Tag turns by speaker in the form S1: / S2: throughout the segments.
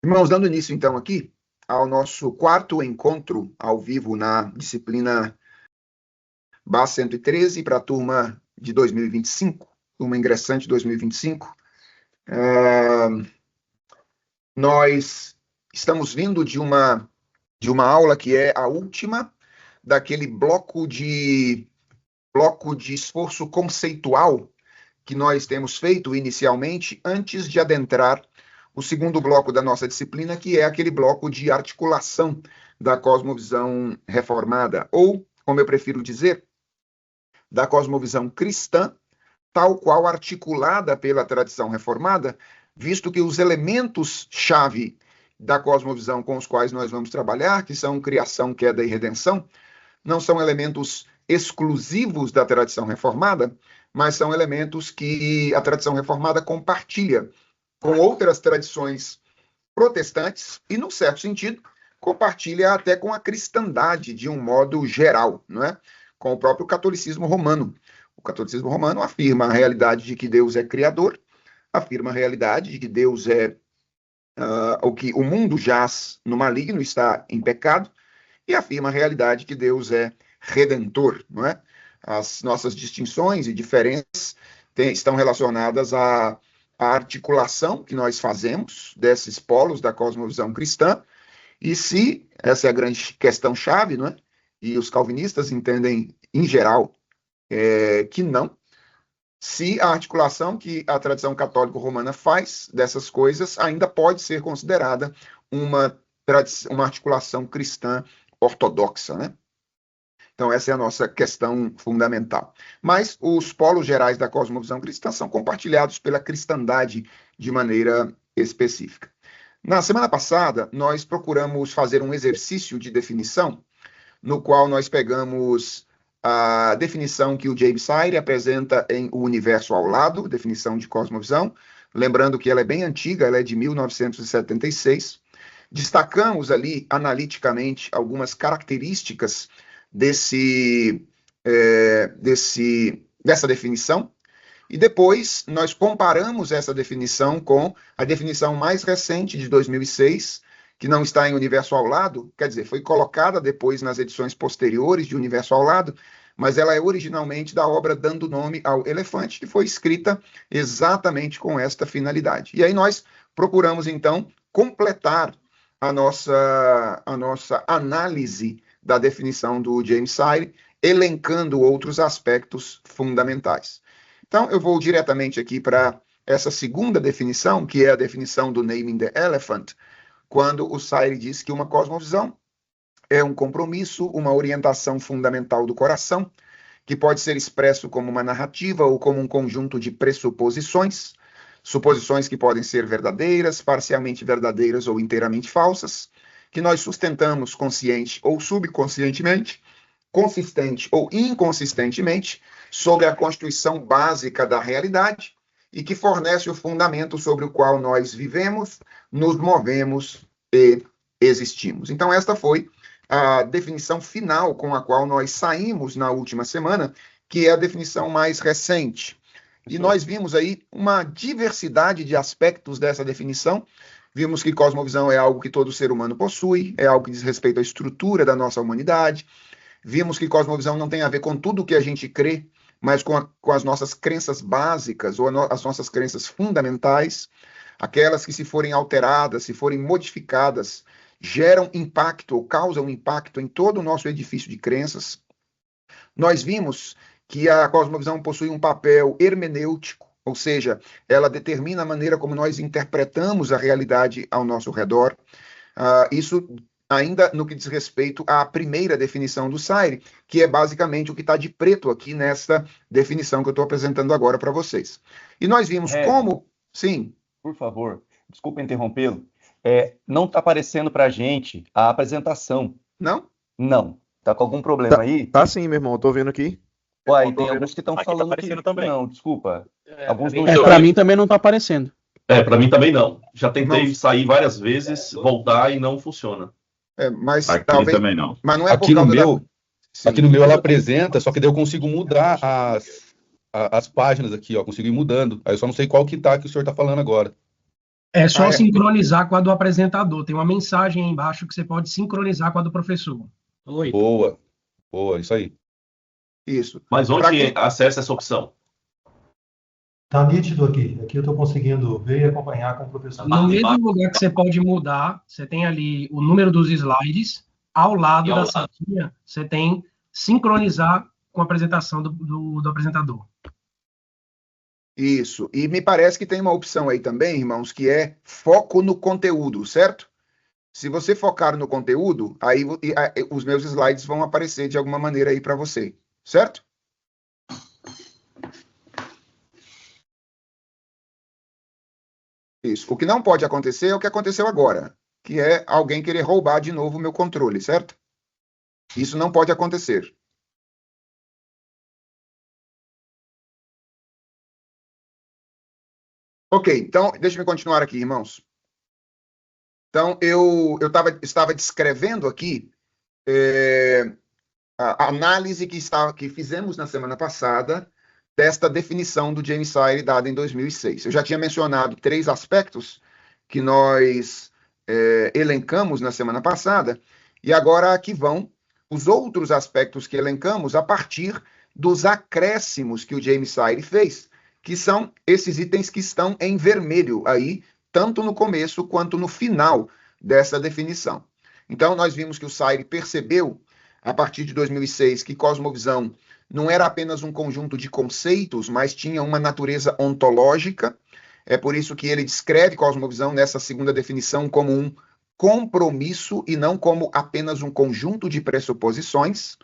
S1: Irmãos, dando início então aqui ao nosso quarto encontro ao vivo na disciplina BAS 113 para a turma de 2025, turma ingressante 2025. Nós estamos vindo de uma aula que é a última daquele bloco de esforço conceitual que nós temos feito inicialmente antes de adentrar o segundo bloco da nossa disciplina, que é aquele bloco de articulação da cosmovisão reformada, ou, como eu prefiro dizer, da cosmovisão cristã, tal qual articulada pela tradição reformada, visto que os elementos-chave da cosmovisão com os quais nós vamos trabalhar, que são criação, queda e redenção, não são elementos exclusivos da tradição reformada, mas são elementos que a tradição reformada compartilha com outras tradições protestantes e, num certo sentido, compartilha até com a cristandade de um modo geral, não é? Com o próprio catolicismo romano. O catolicismo romano afirma a realidade de que Deus é criador, afirma a realidade de que Deus é o que o mundo jaz no maligno, está em pecado, e afirma a realidade de que Deus é redentor, não é? As nossas distinções e diferenças estão relacionadas à articulação que nós fazemos desses polos da cosmovisão cristã, e se, essa é a grande questão-chave, não é? E os calvinistas entendem, em geral, que não, se a articulação que a tradição católico-romana faz dessas coisas ainda pode ser considerada uma articulação cristã ortodoxa, né? Então, essa é a nossa questão fundamental. Mas os polos gerais da cosmovisão cristã são compartilhados pela cristandade de maneira específica. Na semana passada, nós procuramos fazer um exercício de definição, no qual nós pegamos a definição que o James Sire apresenta em O Universo ao Lado, definição de cosmovisão, lembrando que ela é bem antiga, ela é de 1976. Destacamos ali, analiticamente, algumas características dessa definição, e depois nós comparamos essa definição com a definição mais recente de 2006, que não está em Universo ao Lado, quer dizer, foi colocada depois nas edições posteriores de Universo ao Lado, mas ela é originalmente da obra Dando Nome ao Elefante, que foi escrita exatamente com esta finalidade. E aí nós procuramos, então, completar a nossa análise da definição do James Sire, elencando outros aspectos fundamentais. Então, eu vou diretamente aqui para essa segunda definição, que é a definição do Naming the Elephant, quando o Sire diz que uma cosmovisão é um compromisso, uma orientação fundamental do coração, que pode ser expresso como uma narrativa ou como um conjunto de pressuposições, suposições que podem ser verdadeiras, parcialmente verdadeiras ou inteiramente falsas, que nós sustentamos consciente ou subconscientemente, consistente ou inconsistentemente, sobre a constituição básica da realidade e que fornece o fundamento sobre o qual nós vivemos, nos movemos e existimos. Então, esta foi a definição final com a qual nós saímos na última semana, que é a definição mais recente. E nós vimos aí uma diversidade de aspectos dessa definição. Vimos que cosmovisão é algo que todo ser humano possui, é algo que diz respeito à estrutura da nossa humanidade. Vimos que cosmovisão não tem a ver com tudo o que a gente crê, mas com as nossas crenças básicas ou as nossas crenças fundamentais, aquelas que, se forem alteradas, se forem modificadas, geram impacto ou causam impacto em todo o nosso edifício de crenças. Nós vimos que a cosmovisão possui um papel hermenêutico, ou seja, ela determina a maneira como nós interpretamos a realidade ao nosso redor. Isso ainda no que diz respeito à primeira definição do Sire, que é basicamente o que está de preto aqui nessa definição que eu estou apresentando agora para vocês. E nós vimos como... Sim.
S2: Por favor, desculpa interrompê-lo. Não está aparecendo para a gente a apresentação.
S1: Não?
S2: Não. Está com algum problema aí?
S3: Tá sim, meu irmão. Eu tô vendo aqui.
S2: Uai, tem alguns que estão falando
S4: tá
S2: que...
S4: também.
S2: Não, desculpa. Alguns não
S5: para mim também não está aparecendo.
S4: Para mim também não. Já tentei sair várias vezes, voltar e não funciona.
S1: Mas
S6: aqui
S1: talvez...
S6: também não.
S1: Mas não é
S5: Aqui
S1: por
S5: no
S1: causa
S5: meu, aqui no meu ela apresenta, só que daí eu consigo mudar as páginas aqui, ó. Consigo ir mudando. Aí eu só não sei qual que tá que o senhor tá falando agora.
S3: É só
S1: Ah, é.
S3: sincronizar com a do apresentador. Tem uma mensagem aí embaixo que você pode sincronizar com a do professor. Oi.
S5: Boa, boa, isso aí.
S1: Isso.
S4: Mas
S1: Para
S4: onde
S1: quem...
S4: acessa essa opção?
S6: Tá nítido aqui. Aqui eu estou conseguindo ver e acompanhar com o professor.
S3: No mesmo lugar que você pode mudar, você tem ali o número dos slides. Ao lado da setinha, você tem sincronizar com a apresentação do apresentador.
S1: Isso. E me parece que tem uma opção aí também, irmãos, que é foco no conteúdo, certo? Se você focar no conteúdo, aí os meus slides vão aparecer de alguma maneira aí para você, certo? Isso. O que não pode acontecer é o que aconteceu agora, que é alguém querer roubar de novo o meu controle, certo? Isso não pode acontecer. Ok, então, deixa eu continuar aqui, irmãos. Então, eu estava descrevendo aqui a análise que fizemos na semana passada desta definição do James Sire dada em 2006. Eu já tinha mencionado 3 aspectos que nós elencamos na semana passada, e agora aqui vão os outros aspectos que elencamos a partir dos acréscimos que o James Sire fez, que são esses itens que estão em vermelho aí, tanto no começo quanto no final dessa definição. Então, nós vimos que o Sire percebeu, a partir de 2006, que cosmovisão não era apenas um conjunto de conceitos, mas tinha uma natureza ontológica. É por isso que ele descreve cosmovisão nessa segunda definição como um compromisso e não como apenas um conjunto de pressuposições.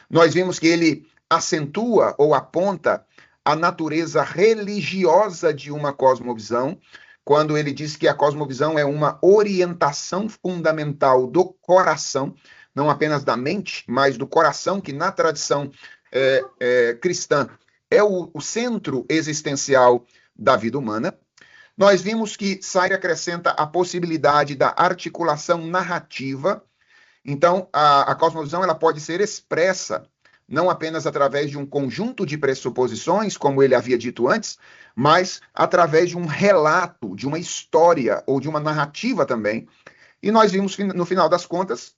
S1: Nós vimos que ele acentua ou aponta a natureza religiosa de uma cosmovisão, quando ele diz que a cosmovisão é uma orientação fundamental do coração, não apenas da mente, mas do coração, que na tradição cristã é o centro existencial da vida humana. Nós vimos que Sire acrescenta a possibilidade da articulação narrativa. Então, a cosmovisão ela pode ser expressa não apenas através de um conjunto de pressuposições, como ele havia dito antes, mas através de um relato, de uma história ou de uma narrativa também. E nós vimos, no final das contas,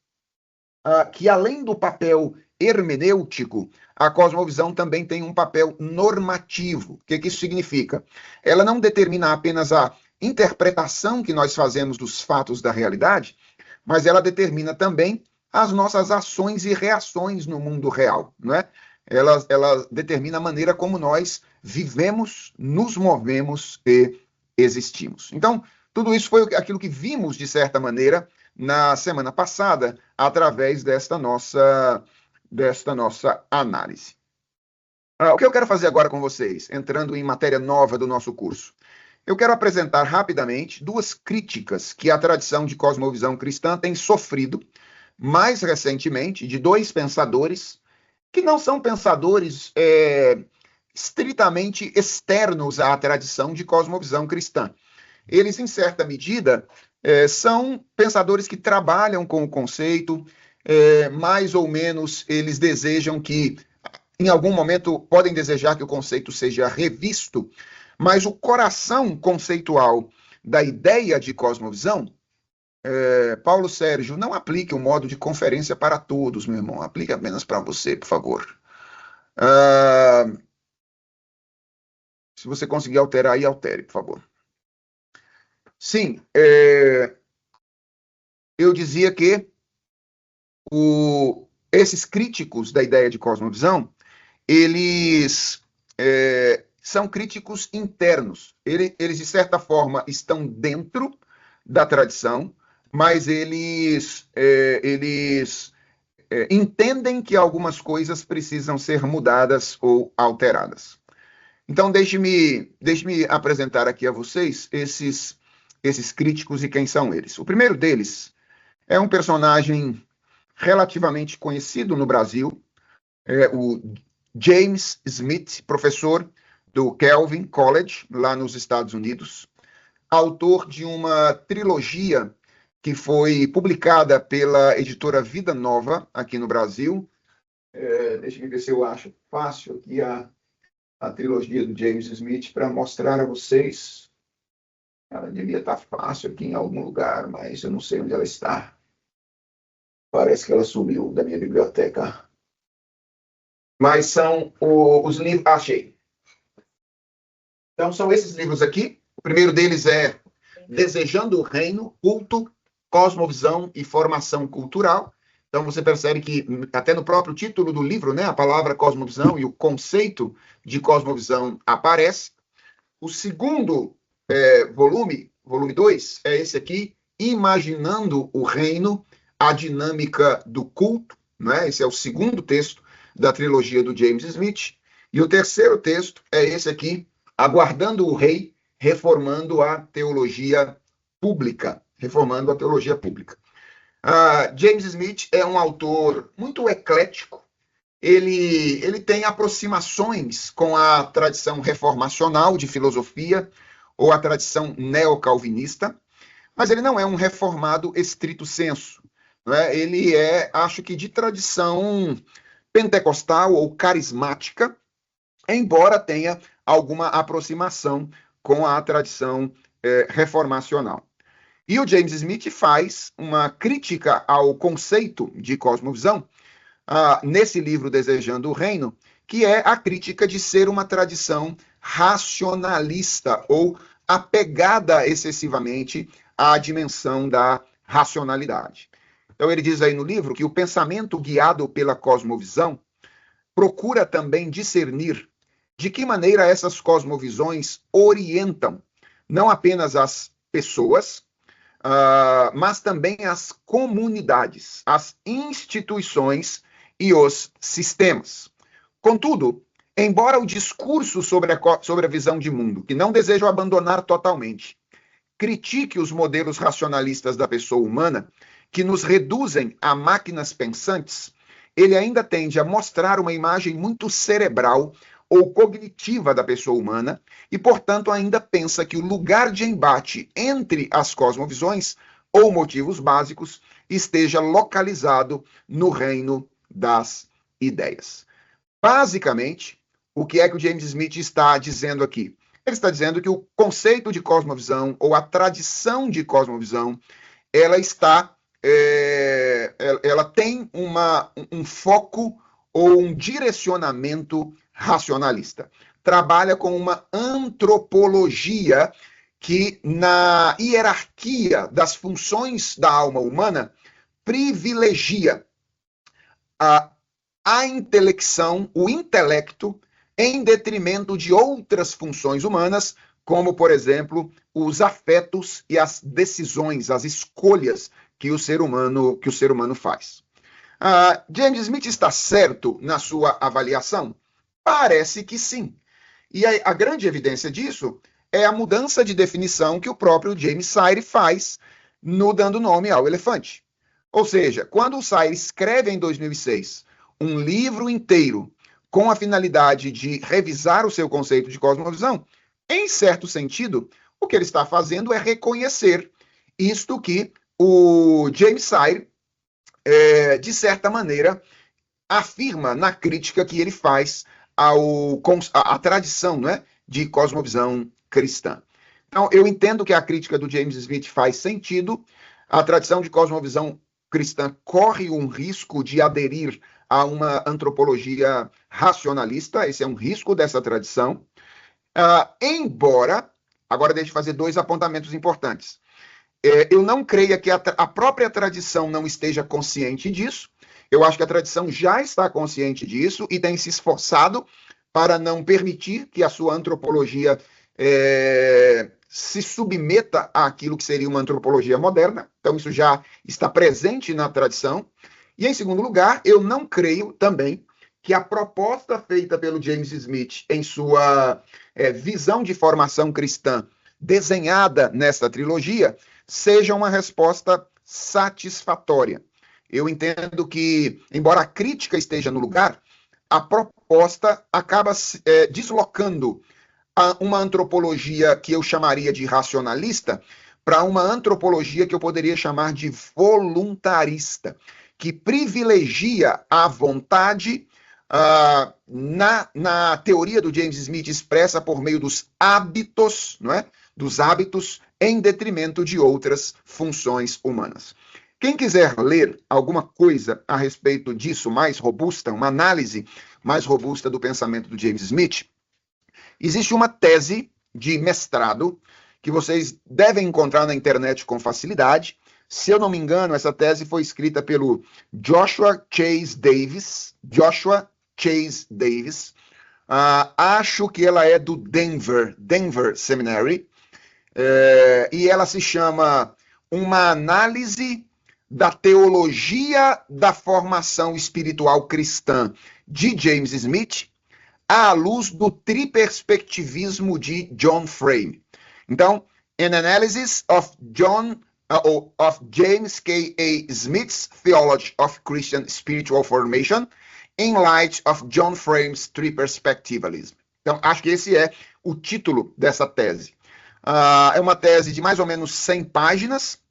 S1: que além do papel hermenêutico, a cosmovisão também tem um papel normativo. O que isso significa? Ela não determina apenas a interpretação que nós fazemos dos fatos da realidade, mas ela determina também as nossas ações e reações no mundo real, não é? Ela determina a maneira como nós vivemos, nos movemos e existimos. Então, tudo isso foi aquilo que vimos, de certa maneira, na semana passada, através desta nossa análise. O que eu quero fazer agora com vocês, entrando em matéria nova do nosso curso? Eu quero apresentar rapidamente 2 críticas que a tradição de cosmovisão cristã tem sofrido, mais recentemente, de 2 pensadores, que não são pensadores estritamente externos à tradição de cosmovisão cristã. Eles, em certa medida, são pensadores que trabalham com o conceito, mais ou menos eles desejam que, em algum momento, podem desejar que o conceito seja revisto, mas o coração conceitual da ideia de cosmovisão, Paulo Sérgio, não aplique o modo de conferência para todos, meu irmão, aplique apenas para você, por favor. Se você conseguir alterar aí, altere, por favor. Sim, eu dizia que esses críticos da ideia de cosmovisão, eles são críticos internos. Eles, de certa forma, estão dentro da tradição, mas eles entendem que algumas coisas precisam ser mudadas ou alteradas. Então, deixe-me apresentar aqui a vocês esses críticos e quem são eles. O primeiro deles é um personagem relativamente conhecido no Brasil, o James Smith, professor do Kelvin College, lá nos Estados Unidos, autor de uma trilogia que foi publicada pela editora Vida Nova, aqui no Brasil. Deixa eu ver se eu acho fácil aqui a trilogia do James Smith para mostrar a vocês. Ela devia estar fácil aqui em algum lugar, mas eu não sei onde ela está. Parece que ela sumiu da minha biblioteca. Mas são os livros. Achei. Então, são esses livros aqui. O primeiro deles é Desejando o Reino, Culto, Cosmovisão e Formação Cultural. Então, você percebe que, até no próprio título do livro, né, a palavra cosmovisão e o conceito de cosmovisão aparece. O segundo volume 2, é esse aqui, Imaginando o Reino, a Dinâmica do Culto. Né? Esse é o segundo texto da trilogia do James Smith. E o terceiro texto é esse aqui, Aguardando o Rei, Reformando a Teologia Pública. Reformando a Teologia Pública. James Smith é um autor muito eclético. Ele tem aproximações com a tradição reformacional de filosofia ou a tradição neocalvinista, mas ele não é um reformado estrito sensu. Não é? Ele é, acho que, de tradição pentecostal ou carismática, embora tenha alguma aproximação com a tradição reformacional. E o James Smith faz uma crítica ao conceito de cosmovisão, nesse livro Desejando o Reino, que é a crítica de ser uma tradição racionalista ou apegada excessivamente à dimensão da racionalidade. Então ele diz aí no livro que o pensamento guiado pela cosmovisão procura também discernir de que maneira essas cosmovisões orientam não apenas as pessoas, mas também as comunidades, as instituições e os sistemas. Contudo, embora o discurso sobre a visão de mundo, que não desejo abandonar totalmente, critique os modelos racionalistas da pessoa humana, que nos reduzem a máquinas pensantes, ele ainda tende a mostrar uma imagem muito cerebral ou cognitiva da pessoa humana e, portanto, ainda pensa que o lugar de embate entre as cosmovisões ou motivos básicos esteja localizado no reino das ideias. Basicamente, o que é que o James Smith está dizendo aqui? Ele está dizendo que o conceito de cosmovisão ou a tradição de cosmovisão, ela tem um foco ou um direcionamento racionalista. Trabalha com uma antropologia que, na hierarquia das funções da alma humana, privilegia a intelecção, o intelecto, em detrimento de outras funções humanas, como, por exemplo, os afetos e as decisões, as escolhas que o ser humano faz. James Smith está certo na sua avaliação? Parece que sim. E a grande evidência disso é a mudança de definição que o próprio James Sire faz no dando nome ao elefante. Ou seja, quando o Sire escreve em 2006 um livro inteiro com a finalidade de revisar o seu conceito de cosmovisão, em certo sentido, o que ele está fazendo é reconhecer isto que o James Sire, de certa maneira, afirma na crítica que ele faz à tradição, né, de cosmovisão cristã. Então, eu entendo que a crítica do James Smith faz sentido. A tradição de cosmovisão cristã corre um risco de aderir a uma antropologia racionalista. Esse é um risco dessa tradição. Embora, agora deixe eu fazer dois apontamentos importantes. Eu não creio que a própria tradição não esteja consciente disso. Eu acho que a tradição já está consciente disso e tem se esforçado para não permitir que a sua antropologia se submeta àquilo que seria uma antropologia moderna. Então, isso já está presente na tradição. E, em segundo lugar, eu não creio também que a proposta feita pelo James Smith em sua visão de formação cristã desenhada nesta trilogia seja uma resposta satisfatória. Eu entendo que, embora a crítica esteja no lugar, a proposta acaba deslocando uma antropologia que eu chamaria de racionalista para uma antropologia que eu poderia chamar de voluntarista, que privilegia a vontade na teoria do James Smith expressa por meio dos hábitos, não é? Dos hábitos em detrimento de outras funções humanas. Quem quiser ler alguma coisa a respeito disso mais robusta, uma análise mais robusta do pensamento do James Smith, existe uma tese de mestrado que vocês devem encontrar na internet com facilidade. Se eu não me engano, essa tese foi escrita pelo Joshua Chase Davis. Acho que ela é do Denver Seminary. E ela se chama Uma Análise da Teologia da Formação Espiritual Cristã de James Smith à luz do triperspectivismo de John Frame. Então, An Analysis of James K.A. Smith's Theology of Christian Spiritual Formation in Light of John Frame's Triperspectivalism. Então, acho que esse é o título dessa tese. É uma tese de mais ou menos 100 páginas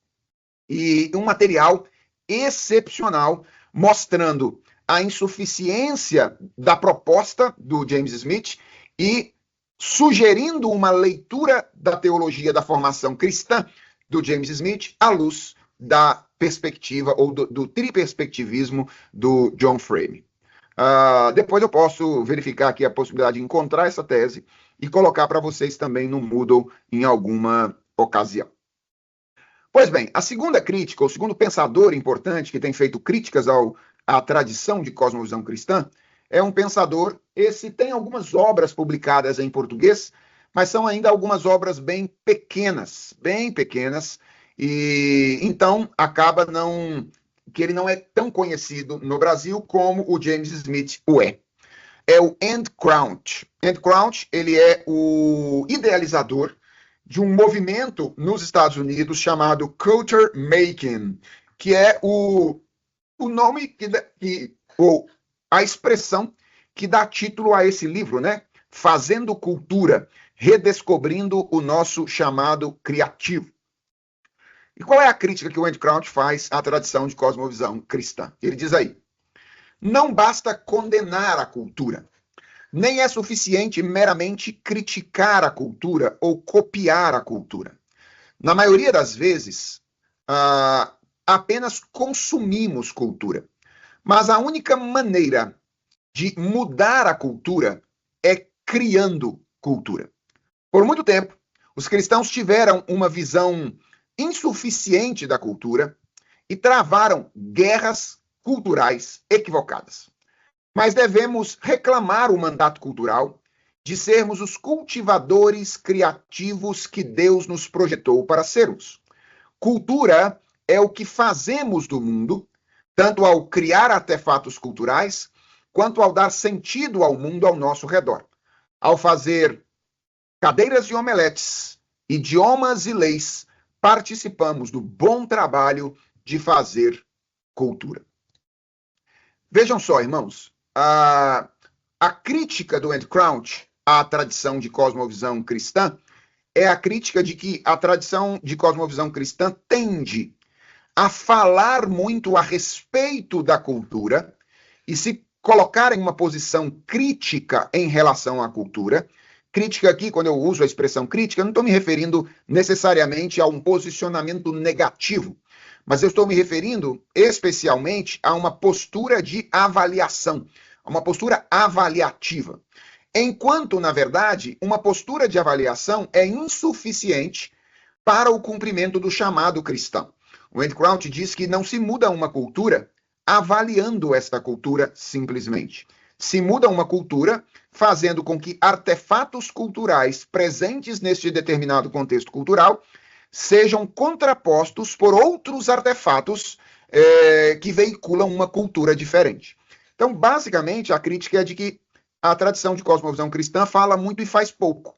S1: e um material excepcional mostrando a insuficiência da proposta do James Smith e sugerindo uma leitura da teologia da formação cristã do James Smith à luz da perspectiva ou do triperspectivismo do John Frame. Depois eu posso verificar aqui a possibilidade de encontrar essa tese e colocar para vocês também no Moodle em alguma ocasião. Pois bem, a segunda crítica, o segundo pensador importante que tem feito críticas à tradição de cosmovisão cristã, é um pensador, esse tem algumas obras publicadas em português, mas são ainda algumas obras bem pequenas, e então acaba que ele não é tão conhecido no Brasil como o James Smith o é. É o Andy Crouch. Andy Crouch, ele é o idealizador de um movimento nos Estados Unidos chamado Culture Making, que é o nome ou a expressão que dá título a esse livro, né? Fazendo Cultura, redescobrindo o nosso chamado criativo. E qual é a crítica que o Andy Crouch faz à tradição de cosmovisão cristã? Ele diz aí: não basta condenar a cultura, nem é suficiente meramente criticar a cultura ou copiar a cultura. Na maioria das vezes, apenas consumimos cultura. Mas a única maneira de mudar a cultura é criando cultura. Por muito tempo, os cristãos tiveram uma visão insuficiente da cultura e travaram guerras culturais equivocadas. Mas devemos reclamar o mandato cultural de sermos os cultivadores criativos que Deus nos projetou para sermos. Cultura é o que fazemos do mundo, tanto ao criar artefatos culturais, quanto ao dar sentido ao mundo ao nosso redor. Ao fazer cadeiras e omeletes, idiomas e leis, participamos do bom trabalho de fazer cultura. Vejam só, irmãos, a crítica do Andy Crouch à tradição de cosmovisão cristã é a crítica de que a tradição de cosmovisão cristã tende a falar muito a respeito da cultura e se colocar em uma posição crítica em relação à cultura. Crítica aqui, quando eu uso a expressão crítica, eu não estou me referindo necessariamente a um posicionamento negativo, mas eu estou me referindo especialmente a uma postura de avaliação, uma postura avaliativa. Enquanto, na verdade, uma postura de avaliação é insuficiente para o cumprimento do chamado cristão. O Andy Crouch diz que não se muda uma cultura avaliando esta cultura simplesmente. Se muda uma cultura fazendo com que artefatos culturais presentes neste determinado contexto cultural sejam contrapostos por outros artefatos que veiculam uma cultura diferente. Então, basicamente, a crítica é de que a tradição de cosmovisão cristã fala muito e faz pouco.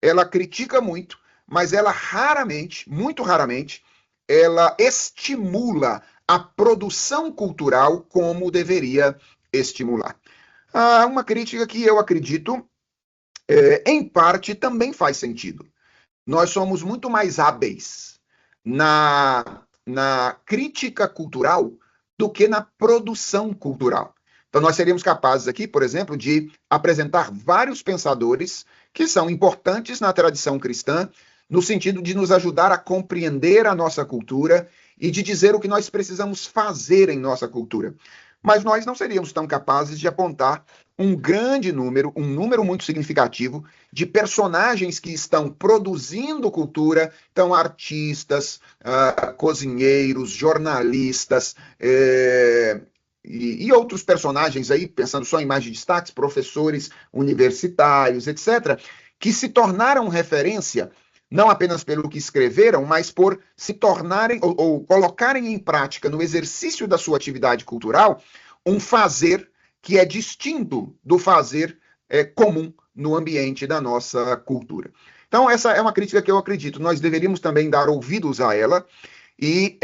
S1: Ela critica muito, mas ela raramente, muito raramente, ela estimula a produção cultural como deveria estimular. Uma crítica que eu acredito, em parte, também faz sentido. Nós somos muito mais hábeis na crítica cultural do que na produção cultural. Então, nós seríamos capazes aqui, por exemplo, de apresentar vários pensadores que são importantes na tradição cristã, no sentido de nos ajudar a compreender a nossa cultura e de dizer o que nós precisamos fazer em nossa cultura. Mas nós não seríamos tão capazes de apontar um grande número, um número muito significativo de personagens que estão produzindo cultura, então artistas, cozinheiros, jornalistas, e outros personagens aí, pensando só em mais de destaques, professores universitários, etc., que se tornaram referência não apenas pelo que escreveram, mas por se tornarem ou colocarem em prática no exercício da sua atividade cultural um fazer que é distinto do fazer comum no ambiente da nossa cultura. Então, essa é uma crítica que eu acredito. Nós deveríamos também dar ouvidos a ela e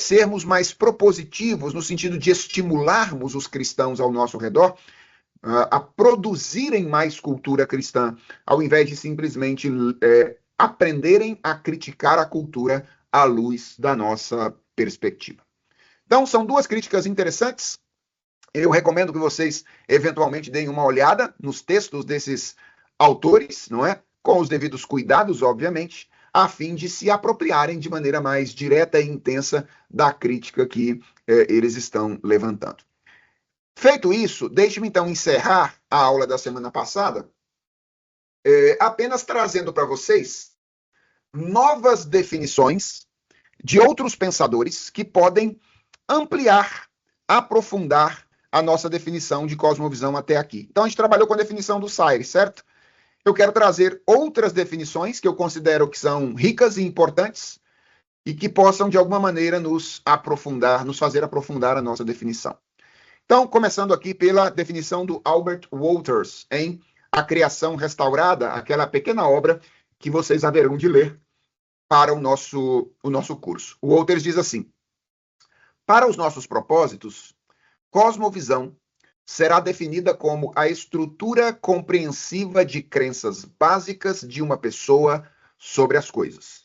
S1: sermos mais propositivos no sentido de estimularmos os cristãos ao nosso redor a produzirem mais cultura cristã, ao invés de simplesmente aprenderem a criticar a cultura à luz da nossa perspectiva. Então, são duas críticas interessantes. Eu recomendo que vocês, eventualmente, deem uma olhada nos textos desses autores, não é? Com os devidos cuidados, obviamente, a fim de se apropriarem de maneira mais direta e intensa da crítica que eles estão levantando. Feito isso, deixe-me, então, encerrar a aula da semana passada apenas trazendo para vocês novas definições de outros pensadores que podem ampliar, aprofundar a nossa definição de cosmovisão até aqui. Então, a gente trabalhou com a definição do Sayre, certo? Eu quero trazer outras definições que eu considero que são ricas e importantes e que possam, de alguma maneira, nos fazer aprofundar a nossa definição. Então, começando aqui pela definição do Albert Wolters em A Criação Restaurada, aquela pequena obra que vocês haverão de ler para o nosso curso. O Wolters diz assim: para os nossos propósitos, cosmovisão será definida como a estrutura compreensiva de crenças básicas de uma pessoa sobre as coisas.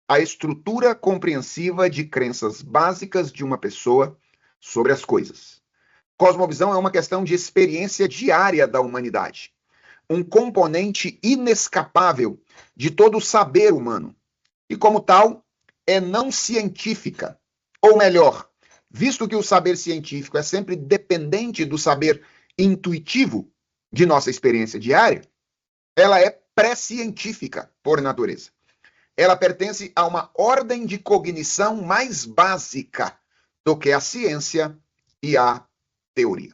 S1: A estrutura compreensiva de crenças básicas de uma pessoa sobre as coisas. Cosmovisão é uma questão de experiência diária da humanidade, um componente inescapável de todo o saber humano, e como tal, é não científica, ou melhor, visto que o saber científico é sempre dependente do saber intuitivo de nossa experiência diária, ela é pré-científica por natureza. Ela pertence a uma ordem de cognição mais básica do que a ciência e a teoria.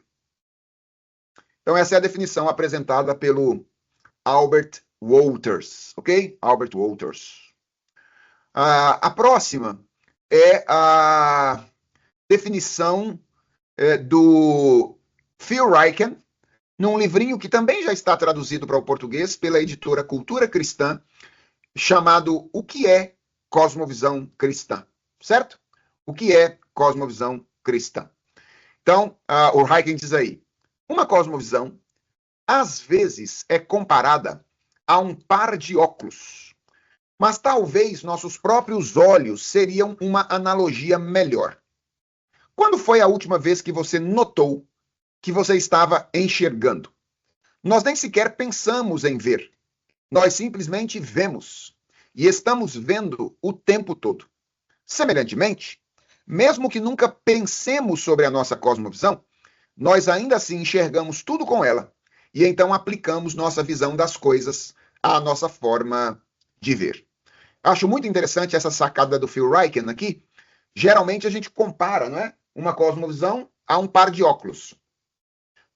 S1: Então, essa é a definição apresentada pelo Albert Wolters, ok? Albert Wolters. A próxima é a definição do Phil Ryken, num livrinho que também já está traduzido para o português pela editora Cultura Cristã, chamado O que é Cosmovisão Cristã, certo? O que é cosmovisão cristã? Então, o Ryken diz aí: uma cosmovisão, às vezes, é comparada a um par de óculos, mas talvez nossos próprios olhos seriam uma analogia melhor. Quando foi a última vez que você notou que você estava enxergando? Nós nem sequer pensamos em ver. Nós simplesmente vemos. E estamos vendo o tempo todo. Semelhantemente, mesmo que nunca pensemos sobre a nossa cosmovisão, nós ainda assim enxergamos tudo com ela. E então aplicamos nossa visão das coisas à nossa forma de ver. Acho muito interessante essa sacada do Phil Ryken aqui. Geralmente a gente compara, não é, uma cosmovisão a um par de óculos.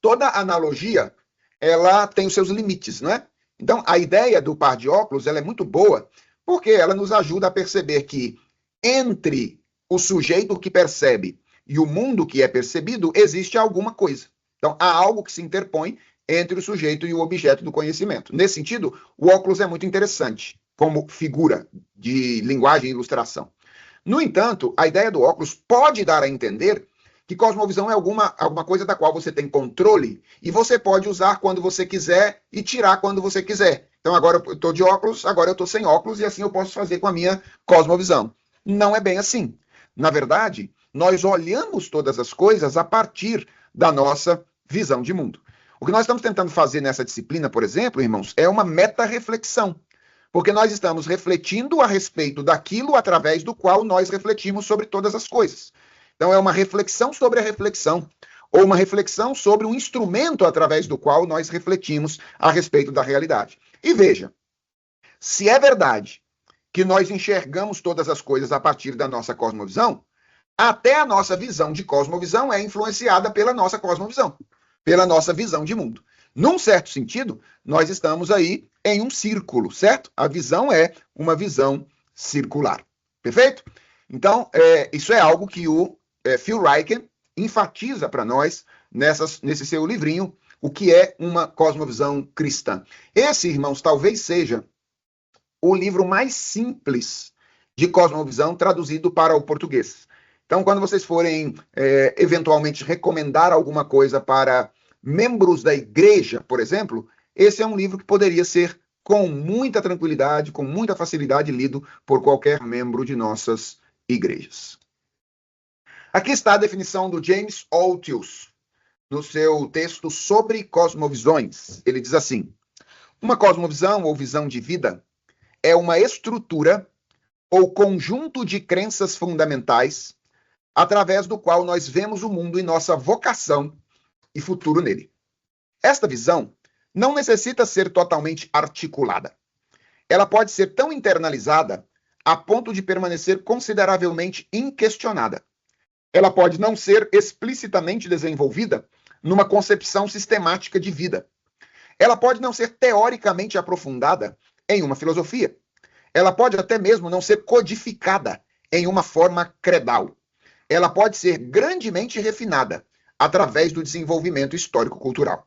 S1: Toda analogia, ela tem os seus limites, não é? Então, a ideia do par de óculos, ela é muito boa, porque ela nos ajuda a perceber que entre o sujeito que percebe e o mundo que é percebido, existe alguma coisa. Então, há algo que se interpõe entre o sujeito e o objeto do conhecimento. Nesse sentido, o óculos é muito interessante como figura de linguagem e ilustração. No entanto, a ideia do óculos pode dar a entender que cosmovisão é alguma coisa da qual você tem controle e você pode usar quando você quiser e tirar quando você quiser. Então, agora eu estou de óculos, agora eu estou sem óculos e assim eu posso fazer com a minha cosmovisão. Não é bem assim. Na verdade, nós olhamos todas as coisas a partir da nossa visão de mundo. O que nós estamos tentando fazer nessa disciplina, por exemplo, irmãos, é uma meta-reflexão. Porque nós estamos refletindo a respeito daquilo através do qual nós refletimos sobre todas as coisas. Então, é uma reflexão sobre a reflexão, ou uma reflexão sobre um instrumento através do qual nós refletimos a respeito da realidade. E veja, se é verdade que nós enxergamos todas as coisas a partir da nossa cosmovisão, até a nossa visão de cosmovisão é influenciada pela nossa cosmovisão, pela nossa visão de mundo. Num certo sentido, nós estamos aí em um círculo, certo? A visão é uma visão circular. Perfeito? Então, isso é algo que o Phil Ryken enfatiza para nós nesse seu livrinho, o que é uma cosmovisão cristã. Esse, irmãos, talvez seja o livro mais simples de cosmovisão traduzido para o português. Então, quando vocês forem eventualmente recomendar alguma coisa para membros da igreja, por exemplo, esse é um livro que poderia ser com muita tranquilidade, com muita facilidade lido por qualquer membro de nossas igrejas. Aqui está a definição do James Altius, no seu texto sobre cosmovisões. Ele diz assim: uma cosmovisão ou visão de vida é uma estrutura ou conjunto de crenças fundamentais através do qual nós vemos o mundo e nossa vocação e futuro nele. Esta visão não necessita ser totalmente articulada. Ela pode ser tão internalizada a ponto de permanecer consideravelmente inquestionada. Ela pode não ser explicitamente desenvolvida numa concepção sistemática de vida. Ela pode não ser teoricamente aprofundada em uma filosofia. Ela pode até mesmo não ser codificada em uma forma credal. Ela pode ser grandemente refinada através do desenvolvimento histórico-cultural.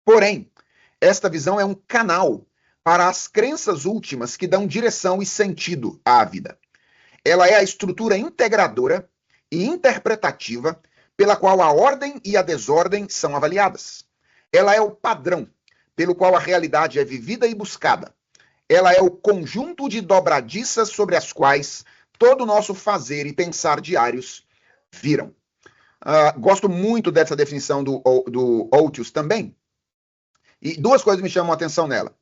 S1: Porém, esta visão é um canal para as crenças últimas que dão direção e sentido à vida. Ela é a estrutura integradora e interpretativa pela qual a ordem e a desordem são avaliadas. Ela é o padrão pelo qual a realidade é vivida e buscada. Ela é o conjunto de dobradiças sobre as quais todo o nosso fazer e pensar diários viram. Gosto muito dessa definição do Altius também. E duas coisas me chamam a atenção nela.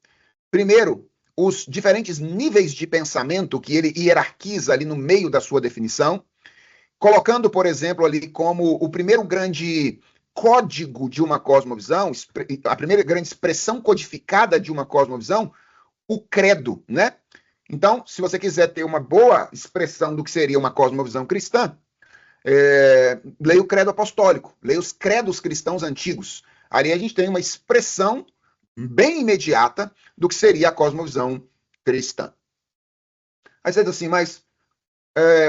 S1: Primeiro, os diferentes níveis de pensamento que ele hierarquiza ali no meio da sua definição, colocando, por exemplo, ali como o primeiro grande código de uma cosmovisão, a primeira grande expressão codificada de uma cosmovisão, o credo, né? Então, se você quiser ter uma boa expressão do que seria uma cosmovisão cristã, leia o credo apostólico, leia os credos cristãos antigos. Ali a gente tem uma expressão bem imediata do que seria a cosmovisão cristã. Aí você diz assim, mas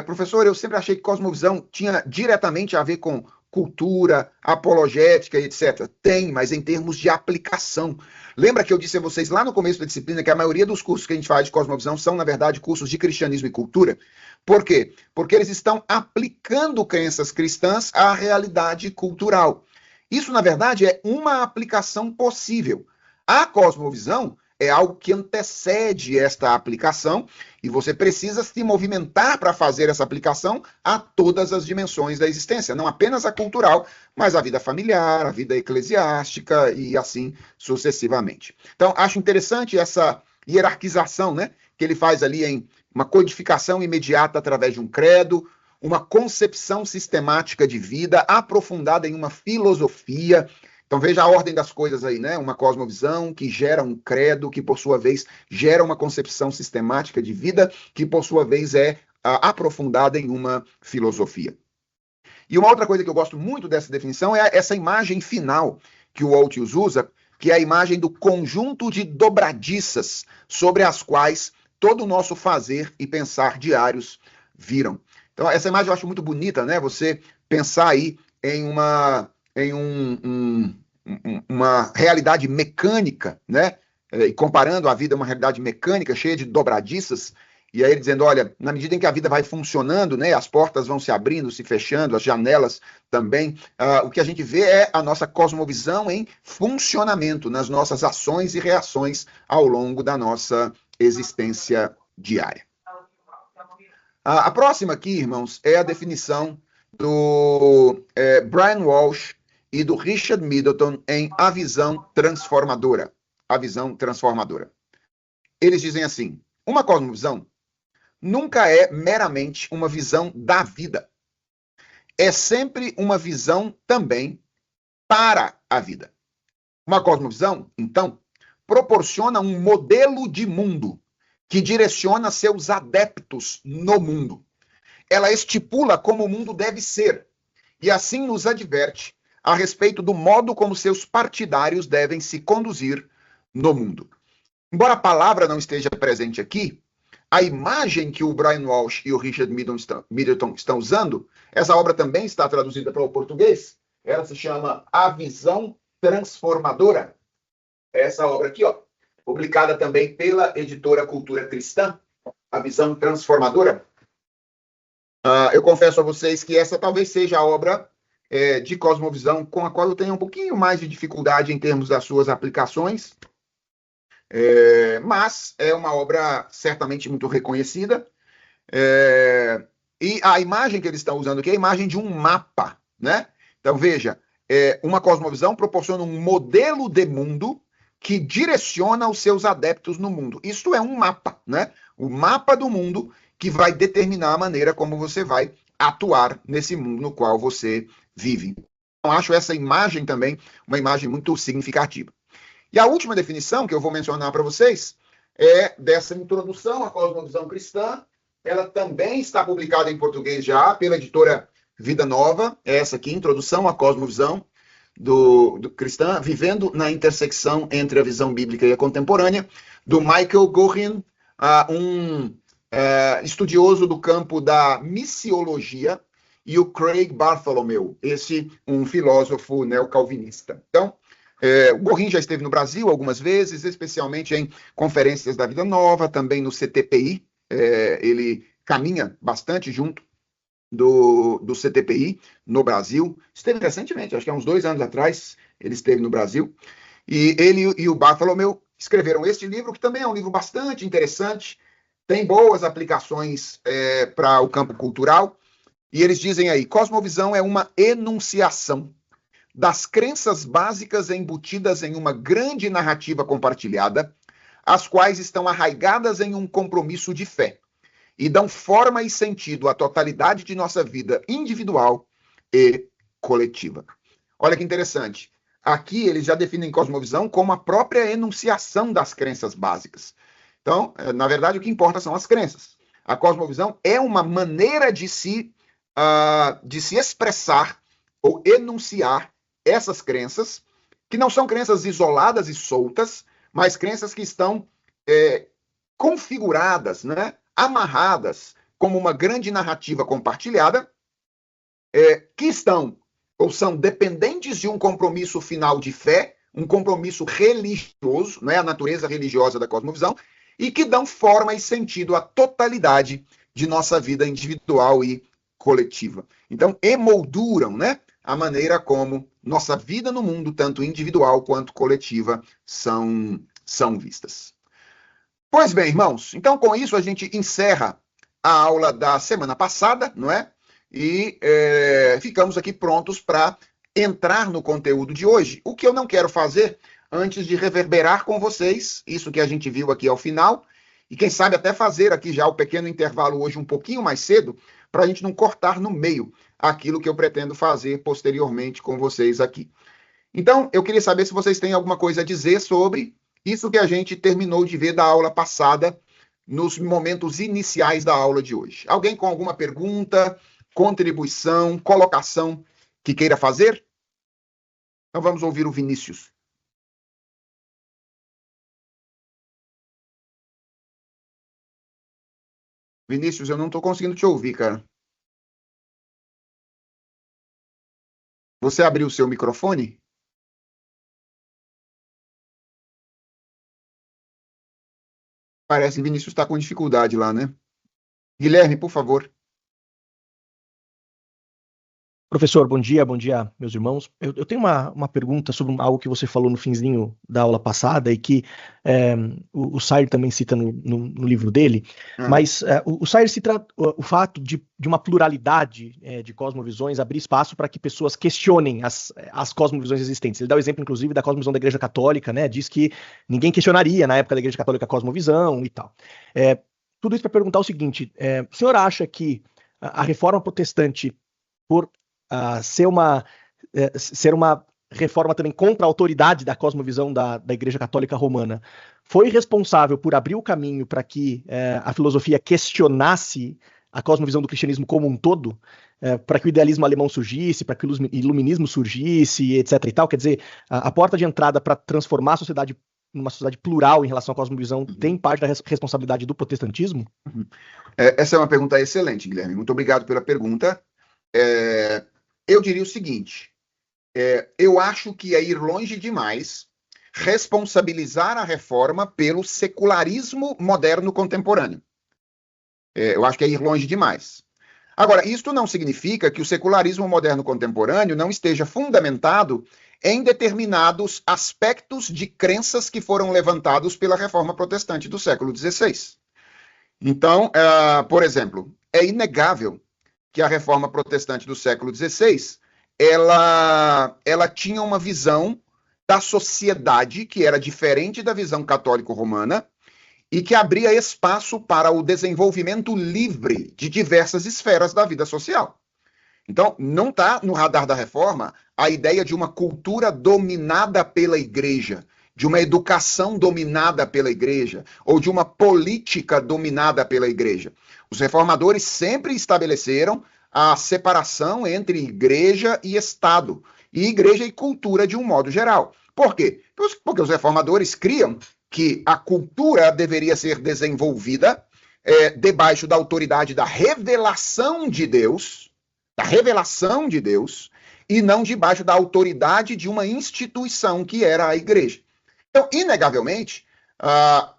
S1: professor, eu sempre achei que cosmovisão tinha diretamente a ver com cultura, apologética, etc. Tem, mas em termos de aplicação. Lembra que eu disse a vocês lá no começo da disciplina que a maioria dos cursos que a gente faz de cosmovisão são, na verdade, cursos de cristianismo e cultura? Por quê? Porque eles estão aplicando crenças cristãs à realidade cultural. Isso, na verdade, é uma aplicação possível. A cosmovisão é algo que antecede esta aplicação e você precisa se movimentar para fazer essa aplicação a todas as dimensões da existência, não apenas a cultural, mas a vida familiar, a vida eclesiástica e assim sucessivamente. Então, acho interessante essa hierarquização, né, que ele faz ali em uma codificação imediata através de um credo, uma concepção sistemática de vida aprofundada em uma filosofia. Então veja a ordem das coisas aí, né? Uma cosmovisão que gera um credo, que por sua vez gera uma concepção sistemática de vida, que por sua vez é aprofundada em uma filosofia. E uma outra coisa que eu gosto muito dessa definição é essa imagem final que o Altius usa, que é a imagem do conjunto de dobradiças sobre as quais todo o nosso fazer e pensar diários viram. Então essa imagem eu acho muito bonita, né? Você pensar aí em uma realidade mecânica, né? E comparando a vida a uma realidade mecânica cheia de dobradiças, e aí ele dizendo, olha, na medida em que a vida vai funcionando, né, as portas vão se abrindo, se fechando, as janelas também, o que a gente vê é a nossa cosmovisão em funcionamento, nas nossas ações e reações ao longo da nossa existência diária. A próxima aqui, irmãos, é a definição do Brian Walsh e do Richard Middleton em A Visão Transformadora. A Visão Transformadora. eles dizem assim: uma cosmovisão nunca é meramente uma visão da vida. É sempre uma visão também para a vida. Uma cosmovisão, então, proporciona um modelo de mundo que direciona seus adeptos no mundo. Ela estipula como o mundo deve ser e assim nos adverte a respeito do modo como seus partidários devem se conduzir no mundo. Embora a palavra não esteja presente aqui, a imagem que o Brian Walsh e o Richard Middleton estão usando, essa obra também está traduzida para o português, ela se chama A Visão Transformadora. Essa obra aqui, ó, publicada também pela editora Cultura Cristã, A Visão Transformadora. Eu confesso a vocês que essa talvez seja a obra de cosmovisão com a qual eu tenho um pouquinho mais de dificuldade em termos das suas aplicações, mas é uma obra certamente muito reconhecida. E a imagem que eles estão usando aqui é a imagem de um mapa, né? Então, veja, uma cosmovisão proporciona um modelo de mundo que direciona os seus adeptos no mundo. Isto é um mapa, né? O mapa do mundo que vai determinar a maneira como você vai atuar nesse mundo no qual você vive. Então, acho essa imagem também uma imagem muito significativa. E a última definição que eu vou mencionar para vocês é dessa introdução à cosmovisão cristã. Ela também está publicada em português já pela editora Vida Nova. É essa aqui, Introdução à Cosmovisão do Cristã, vivendo na intersecção entre a visão bíblica e a contemporânea, do Michael Gorin, um estudioso do campo da missiologia, e o Craig Bartholomew, um filósofo neocalvinista. Então, o Gorin já esteve no Brasil algumas vezes, especialmente em conferências da Vida Nova, também no CTPI. Ele caminha bastante junto do CTPI no Brasil. Esteve recentemente, acho que há uns 2 anos atrás, ele esteve no Brasil. E ele e o Bartholomew escreveram este livro, que também é um livro bastante interessante, tem boas aplicações para o campo cultural. E eles dizem aí: cosmovisão é uma enunciação das crenças básicas embutidas em uma grande narrativa compartilhada, as quais estão arraigadas em um compromisso de fé e dão forma e sentido à totalidade de nossa vida individual e coletiva. Olha que interessante. Aqui eles já definem cosmovisão como a própria enunciação das crenças básicas. Então, na verdade, o que importa são as crenças. A cosmovisão é uma maneira de se expressar ou enunciar essas crenças, que não são crenças isoladas e soltas, mas crenças que estão configuradas, né, amarradas como uma grande narrativa compartilhada, que estão ou são dependentes de um compromisso final de fé, um compromisso religioso, né, a natureza religiosa da cosmovisão, e que dão forma e sentido à totalidade de nossa vida individual e coletiva. Então, emolduram, né, a maneira como nossa vida no mundo, tanto individual quanto coletiva, são vistas. Pois bem, irmãos, então com isso a gente encerra a aula da semana passada, não é? E ficamos aqui prontos para entrar no conteúdo de hoje. O que eu não quero fazer antes de reverberar com vocês isso que a gente viu aqui ao final, e quem sabe até fazer aqui já o pequeno intervalo hoje um pouquinho mais cedo, para a gente não cortar no meio aquilo que eu pretendo fazer posteriormente com vocês aqui. Então, eu queria saber se vocês têm alguma coisa a dizer sobre isso que a gente terminou de ver da aula passada, nos momentos iniciais da aula de hoje. Alguém com alguma pergunta, contribuição, colocação que queira fazer? Então vamos ouvir o Vinícius. Vinícius, eu não estou conseguindo te ouvir, cara. Você abriu o seu microfone? Parece que Vinícius está com dificuldade lá, né? Guilherme, por favor.
S7: Professor, bom dia, meus irmãos. Eu tenho uma pergunta sobre algo que você falou no finzinho da aula passada e que o Sayer também cita no livro dele, mas o Sayer cita o fato de uma pluralidade de cosmovisões abrir espaço para que pessoas questionem as cosmovisões existentes. Ele dá o exemplo, inclusive, da cosmovisão da Igreja Católica, né? Diz que ninguém questionaria na época da Igreja Católica a cosmovisão e tal. Tudo isso para perguntar o seguinte, o senhor acha que a reforma protestante, por ser uma reforma também contra a autoridade da cosmovisão da Igreja Católica Romana, foi responsável por abrir o caminho para que a filosofia questionasse a cosmovisão do cristianismo como um todo, para que o idealismo alemão surgisse, para que o iluminismo surgisse, etc. e tal? Quer dizer, a porta de entrada para transformar a sociedade numa sociedade plural em relação à cosmovisão tem parte da responsabilidade do protestantismo?
S1: Essa é uma pergunta excelente, Guilherme. Muito obrigado pela pergunta. Eu diria o seguinte, eu acho que é ir longe demais responsabilizar a reforma pelo secularismo moderno contemporâneo. Eu acho que é ir longe demais. Agora, isto não significa que o secularismo moderno contemporâneo não esteja fundamentado em determinados aspectos de crenças que foram levantados pela reforma protestante do século XVI. Então, por exemplo, é inegável que a reforma protestante do século XVI, ela tinha uma visão da sociedade que era diferente da visão católico-romana e que abria espaço para o desenvolvimento livre de diversas esferas da vida social. Então, não está no radar da reforma a ideia de uma cultura dominada pela igreja, de uma educação dominada pela igreja, ou de uma política dominada pela igreja. Os reformadores sempre estabeleceram a separação entre igreja e Estado, e igreja e cultura de um modo geral. Por quê? Porque os reformadores criam que a cultura deveria ser desenvolvida debaixo da autoridade da revelação de Deus, e não debaixo da autoridade de uma instituição que era a igreja. Então, inegavelmente,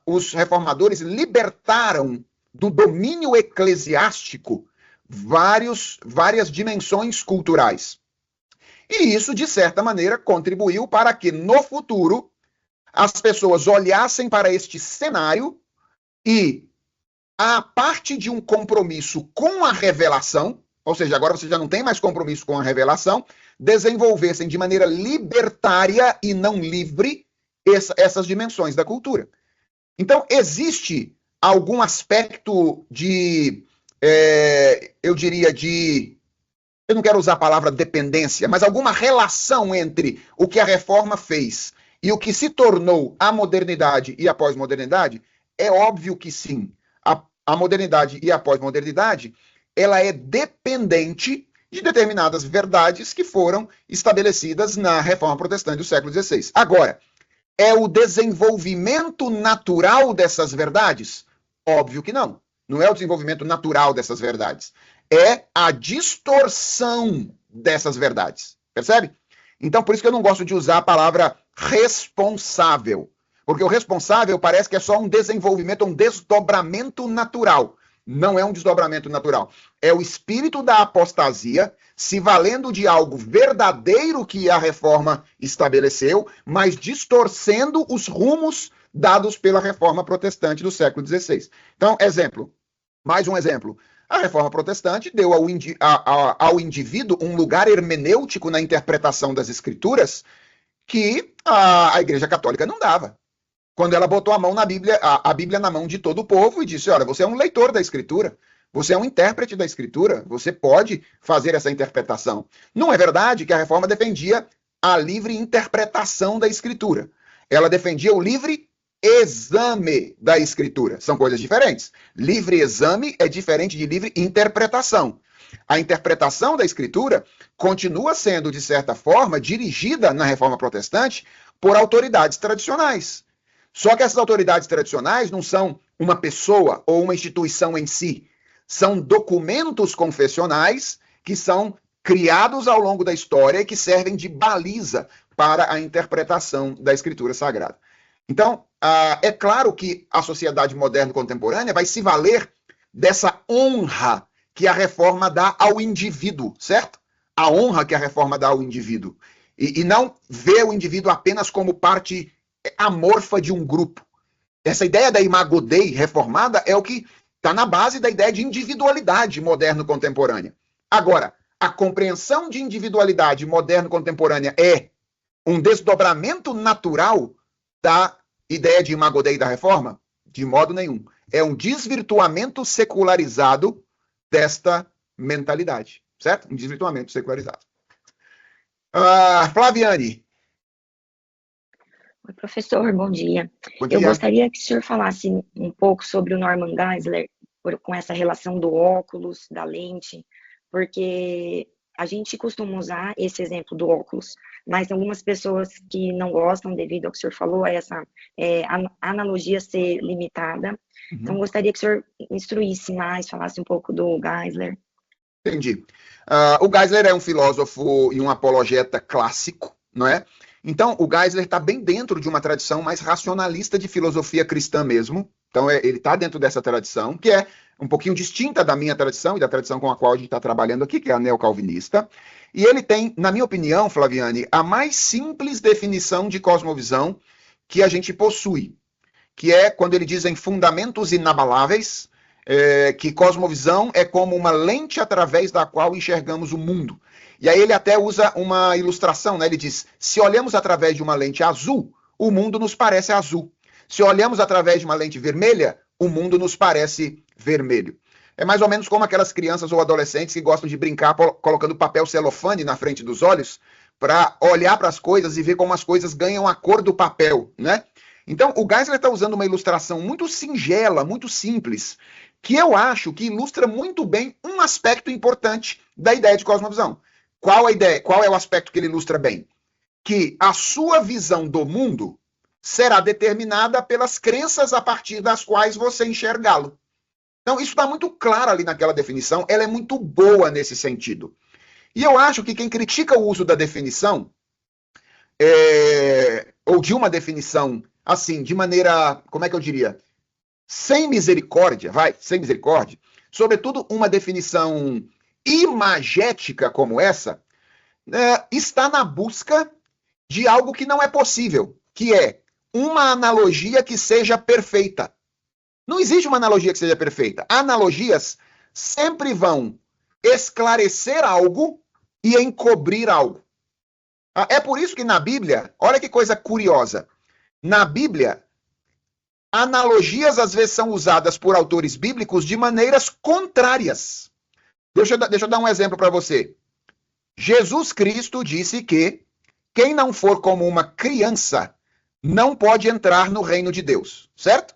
S1: os reformadores libertaram do domínio eclesiástico várias dimensões culturais. E isso, de certa maneira, contribuiu para que, no futuro, as pessoas olhassem para este cenário e, a parte de um compromisso com a revelação, ou seja, agora você já não tem mais compromisso com a revelação, desenvolvessem de maneira libertária e não livre essas dimensões da cultura. Então, existe algum aspecto de, eu diria, eu não quero usar a palavra dependência, mas alguma relação entre o que a reforma fez e o que se tornou a modernidade e a pós-modernidade? É óbvio que sim. A modernidade e a pós-modernidade, ela é dependente de determinadas verdades que foram estabelecidas na reforma protestante do século XVI. Agora, é o desenvolvimento natural dessas verdades? Óbvio que não. Não é o desenvolvimento natural dessas verdades. É a distorção dessas verdades. Percebe? Então, por isso que eu não gosto de usar a palavra responsável. Porque o responsável parece que é só um desenvolvimento, um desdobramento natural. Não é um desdobramento natural. É o espírito da apostasia se valendo de algo verdadeiro que a reforma estabeleceu, mas distorcendo os rumos dados pela reforma protestante do século XVI. Então, mais um exemplo. A reforma protestante deu ao indivíduo um lugar hermenêutico na interpretação das escrituras que a Igreja Católica não dava. Quando ela botou a mão na Bíblia, a Bíblia na mão de todo o povo e disse, olha, você é um leitor da Escritura, você é um intérprete da Escritura, você pode fazer essa interpretação. Não é verdade que a reforma defendia a livre interpretação da Escritura. Ela defendia o livre exame da Escritura. São coisas diferentes. Livre exame é diferente de livre interpretação. A interpretação da Escritura continua sendo, de certa forma, dirigida na reforma protestante por autoridades tradicionais. Só que essas autoridades tradicionais não são uma pessoa ou uma instituição em si. São documentos confessionais que são criados ao longo da história e que servem de baliza para a interpretação da Escritura Sagrada. Então, é claro que a sociedade moderna contemporânea vai se valer dessa honra que a reforma dá ao indivíduo, certo? a honra que a reforma dá ao indivíduo. E não ver o indivíduo apenas como parte amorfa de um grupo. Essa ideia da imago Dei reformada é o que está na base da ideia de individualidade moderno-contemporânea. Agora, a compreensão de individualidade moderno-contemporânea é um desdobramento natural da ideia de imago Dei da reforma? De modo nenhum. É um desvirtuamento secularizado desta mentalidade, certo? Um desvirtuamento secularizado. Flaviane.
S8: Oi, professor, bom dia.
S1: Bom dia.
S8: Eu gostaria que o senhor falasse um pouco sobre o Norman Geisler, com essa relação do óculos, da lente, porque a gente costuma usar esse exemplo do óculos, mas tem algumas pessoas que não gostam devido ao que o senhor falou, a essa analogia ser limitada. Então, gostaria que o senhor instruísse mais, falasse um pouco do Geisler.
S1: Entendi. O Geisler é um filósofo e um apologeta clássico, não é? Então, o Geisler está bem dentro de uma tradição mais racionalista de filosofia cristã mesmo. Então, ele está dentro dessa tradição, que é um pouquinho distinta da minha tradição e da tradição com a qual a gente está trabalhando aqui, que é a neocalvinista. E ele tem, na minha opinião, Flaviane, a mais simples definição de cosmovisão que a gente possui, que é quando ele diz em fundamentos inabaláveis, que cosmovisão é como uma lente através da qual enxergamos o mundo. E aí ele até usa uma ilustração, né? Ele diz, se olhamos através de uma lente azul, o mundo nos parece azul. Se olhamos através de uma lente vermelha, o mundo nos parece vermelho. É mais ou menos como aquelas crianças ou adolescentes que gostam de brincar colocando papel celofane na frente dos olhos para olhar para as coisas e ver como as coisas ganham a cor do papel, né? Então, o Geisler está usando uma ilustração muito singela, muito simples, que eu acho que ilustra muito bem um aspecto importante da ideia de cosmovisão. Qual a ideia? Qual é o aspecto que ele ilustra bem? Que a sua visão do mundo será determinada pelas crenças a partir das quais você enxergá-lo. Então, isso está muito claro ali naquela definição, ela é muito boa nesse sentido. E eu acho que quem critica o uso da definição, ou de uma definição, assim, de maneira, como é que eu diria? Sem misericórdia, sem misericórdia, sobretudo uma definição imagética como essa, está na busca de algo que não é possível, que é uma analogia que seja perfeita. Não existe uma analogia que seja perfeita. Analogias sempre vão esclarecer algo e encobrir algo. É por isso que na Bíblia, olha que coisa curiosa, na Bíblia, analogias às vezes são usadas por autores bíblicos de maneiras contrárias. Deixa eu dar um exemplo para você. Jesus Cristo disse que quem não for como uma criança não pode entrar no reino de Deus, certo?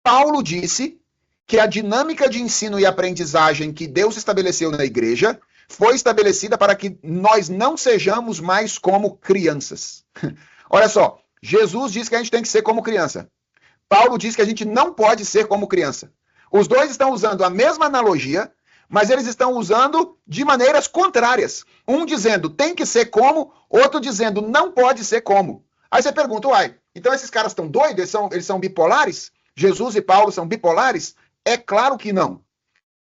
S1: Paulo disse que a dinâmica de ensino e aprendizagem que Deus estabeleceu na igreja foi estabelecida para que nós não sejamos mais como crianças. Olha só, Jesus disse que a gente tem que ser como criança. Paulo diz que a gente não pode ser como criança. Os dois estão usando a mesma analogia, mas eles estão usando de maneiras contrárias. Um dizendo tem que ser como, outro dizendo não pode ser como. Aí você pergunta, uai, então esses caras estão doidos? Eles são bipolares? Jesus e Paulo são bipolares? É claro que não.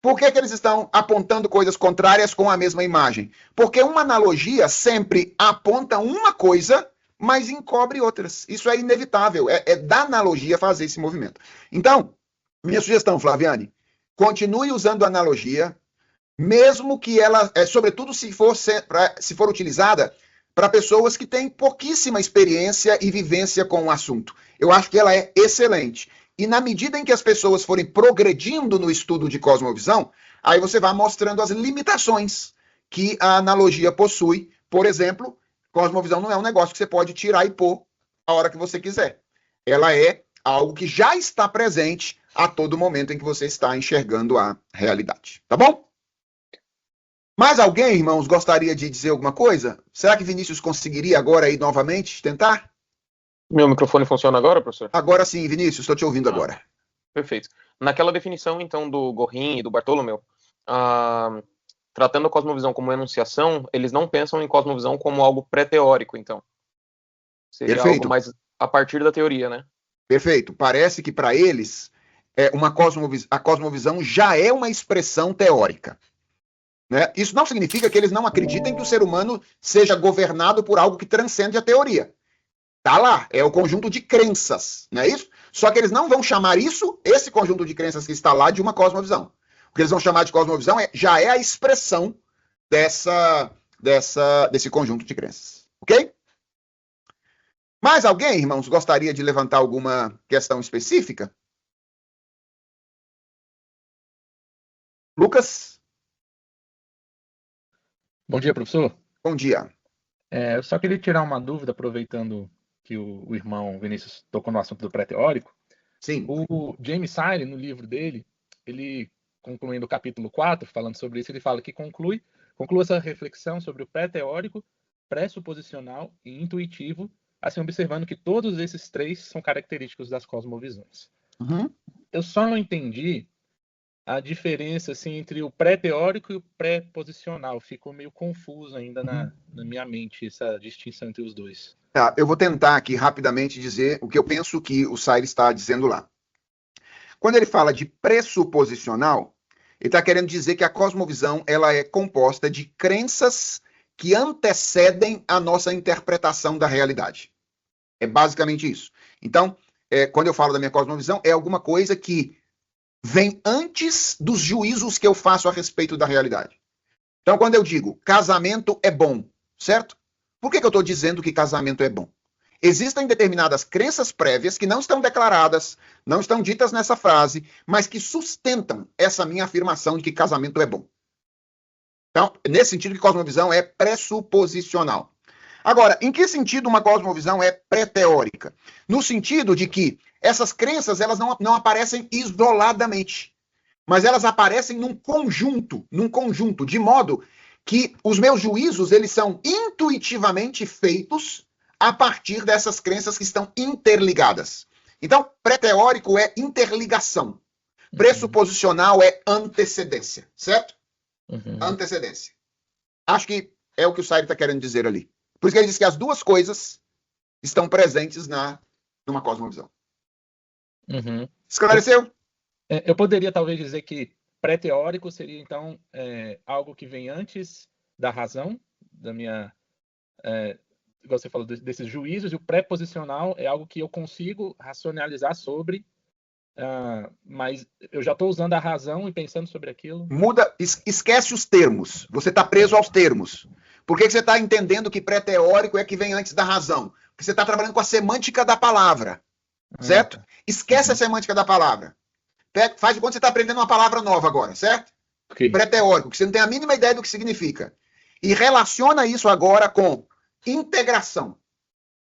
S1: Por que eles estão apontando coisas contrárias com a mesma imagem? Porque uma analogia sempre aponta uma coisa, mas encobre outras. Isso é inevitável. É da analogia fazer esse movimento. Então, minha sugestão, Flaviane, continue usando analogia, mesmo que ela, sobretudo se for utilizada para pessoas que têm pouquíssima experiência e vivência com o assunto. Eu acho que ela é excelente. E na medida em que as pessoas forem progredindo no estudo de cosmovisão, aí você vai mostrando as limitações que a analogia possui. Por exemplo, cosmovisão não é um negócio que você pode tirar e pôr a hora que você quiser. Ela é algo que já está presente a todo momento em que você está enxergando a realidade. Tá bom? Mais alguém, irmãos, gostaria de dizer alguma coisa? Será que Vinícius conseguiria agora aí novamente tentar?
S9: Meu microfone funciona agora, professor?
S1: Agora sim, Vinícius, estou te ouvindo agora.
S9: Perfeito. Naquela definição, então, do Gorin e do Bartolomeu, tratando a cosmovisão como enunciação, eles não pensam em cosmovisão como algo pré-teórico, então. Seria
S1: Perfeito.
S9: Algo mais a partir da teoria, né?
S1: Perfeito. Parece que para eles a cosmovisão já é uma expressão teórica. Né? Isso não significa que eles não acreditem que o ser humano seja governado por algo que transcende a teoria. Tá lá, é o conjunto de crenças, não é isso? Só que eles não vão chamar isso, esse conjunto de crenças que está lá, de uma cosmovisão. O que eles vão chamar de cosmovisão já é a expressão desse conjunto de crenças. Ok? Mais alguém, irmãos, gostaria de levantar alguma questão específica? Lucas?
S10: Bom dia, professor.
S1: Bom dia.
S10: Eu só queria tirar uma dúvida, aproveitando que o irmão Vinícius tocou no assunto do pré-teórico.
S1: Sim.
S10: O James Sire, no livro dele, ele, concluindo o capítulo 4, falando sobre isso, ele fala que conclui essa reflexão sobre o pré-teórico, pressuposicional e intuitivo, assim observando que todos esses três são característicos das cosmovisões.
S1: Uhum.
S10: Eu só não entendi a diferença assim, entre o pré-teórico e o pré-posicional. Ficou meio confuso ainda na minha mente essa distinção entre os dois.
S1: Tá, eu vou tentar aqui rapidamente dizer o que eu penso que o Sire está dizendo lá. Quando ele fala de pressuposicional, ele está querendo dizer que a cosmovisão ela é composta de crenças que antecedem a nossa interpretação da realidade. É basicamente isso. Então, quando eu falo da minha cosmovisão, é alguma coisa que vem antes dos juízos que eu faço a respeito da realidade. Então, quando eu digo casamento é bom, certo? Por que eu estou dizendo que casamento é bom? Existem determinadas crenças prévias que não estão declaradas, não estão ditas nessa frase, mas que sustentam essa minha afirmação de que casamento é bom. Então, nesse sentido que cosmovisão é pressuposicional. Agora, em que sentido uma cosmovisão é pré-teórica? No sentido de que essas crenças elas não aparecem isoladamente, mas elas aparecem num conjunto, de modo que os meus juízos eles são intuitivamente feitos a partir dessas crenças que estão interligadas. Então, pré-teórico é interligação. Pressuposicional é antecedência, certo? Antecedência. Acho que é o que o Sire está querendo dizer ali. Por isso que ele diz que as duas coisas estão presentes numa cosmovisão. Esclareceu?
S10: Eu poderia talvez dizer que pré-teórico seria, então, algo que vem antes da razão, da minha... igual você falou, desses juízos, e o pré-posicional é algo que eu consigo racionalizar sobre, mas eu já estou usando a razão e pensando sobre aquilo.
S1: Muda, esquece os termos. Você está preso aos termos. Por que você está entendendo que pré-teórico é que vem antes da razão? Porque você está trabalhando com a semântica da palavra. Certo? Esquece a semântica da palavra. Faz de conta que você está aprendendo uma palavra nova agora, certo?
S10: Okay.
S1: Pré-teórico, que você não tem a mínima ideia do que significa. E relaciona isso agora com integração.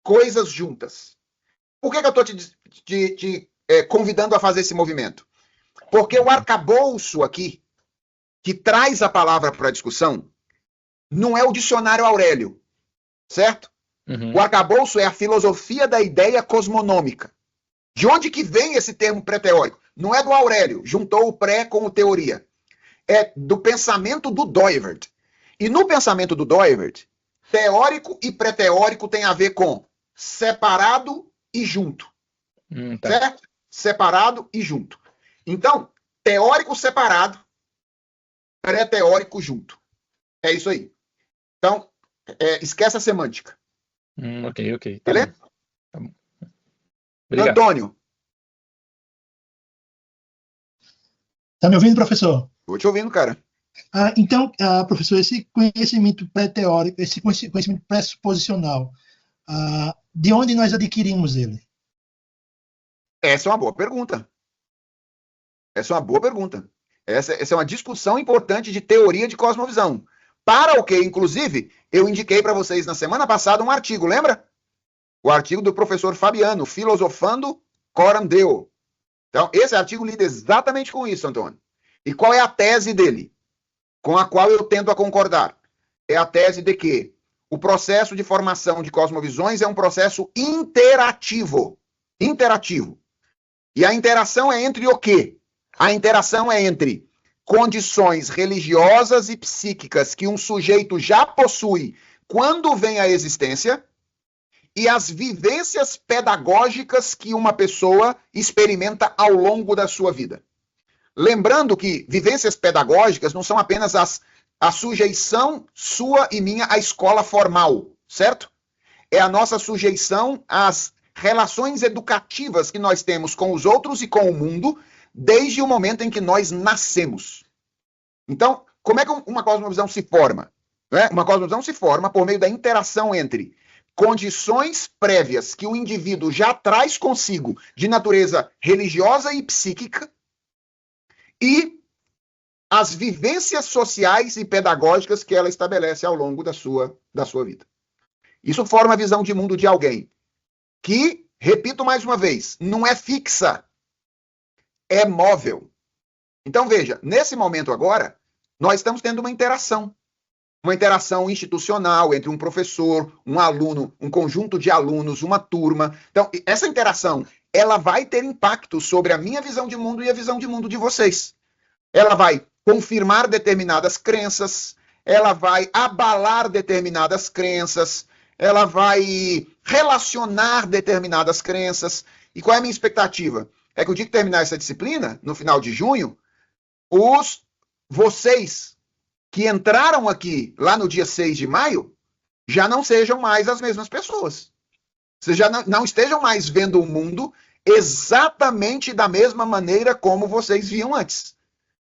S1: Coisas juntas. Por que eu estou te convidando a fazer esse movimento? Porque o arcabouço aqui, que traz a palavra para a discussão, não é o dicionário Aurélio, certo? O arcabouço é a filosofia da ideia cosmonômica. De onde que vem esse termo pré-teórico? Não é do Aurélio, juntou o pré com o teoria. É do pensamento do Doivert. E no pensamento do Doivert, teórico e pré-teórico tem a ver com separado e junto. Certo? Separado e junto. Então, teórico separado, pré-teórico junto. É isso aí. Então, esquece a semântica.
S10: Ok.
S1: Tá
S10: Beleza? Tá bom. Obrigado.
S1: Antônio.
S11: Tá me ouvindo, professor?
S1: Estou te ouvindo, cara.
S11: Então, professor, esse conhecimento pré-teórico, esse conhecimento pressuposicional, de onde nós adquirimos ele?
S1: Essa é uma boa pergunta. Essa é uma discussão importante de teoria de cosmovisão. Para o que, inclusive, eu indiquei para vocês na semana passada um artigo, lembra? O artigo do professor Fabiano, Filosofando Coram Deo. Então, esse artigo lida exatamente com isso, Antônio. E qual é a tese dele? Com a qual eu tendo a concordar. É a tese de que o processo de formação de cosmovisões é um processo interativo. E a interação é entre o quê? A interação é entre condições religiosas e psíquicas que um sujeito já possui quando vem à existência e as vivências pedagógicas que uma pessoa experimenta ao longo da sua vida. Lembrando que vivências pedagógicas não são apenas as a sujeição sua e minha à escola formal, certo? É a nossa sujeição às relações educativas que nós temos com os outros e com o mundo desde o momento em que nós nascemos. Então, como é que uma cosmovisão se forma? Uma cosmovisão se forma por meio da interação entre condições prévias que o indivíduo já traz consigo de natureza religiosa e psíquica e as vivências sociais e pedagógicas que ela estabelece ao longo da sua vida. Isso forma a visão de mundo de alguém que, repito mais uma vez, não é fixa, é móvel. Então, veja, nesse momento agora, nós estamos tendo uma interação institucional entre um professor, um aluno, um conjunto de alunos, uma turma. Então, essa interação, ela vai ter impacto sobre a minha visão de mundo e a visão de mundo de vocês. Ela vai confirmar determinadas crenças, ela vai abalar determinadas crenças, ela vai relacionar determinadas crenças. E qual é a minha expectativa? É que o dia que terminar essa disciplina, no final de junho, vocês que entraram aqui lá no dia 6 de maio, já não sejam mais as mesmas pessoas. Vocês já não estejam mais vendo o mundo exatamente da mesma maneira como vocês viam antes.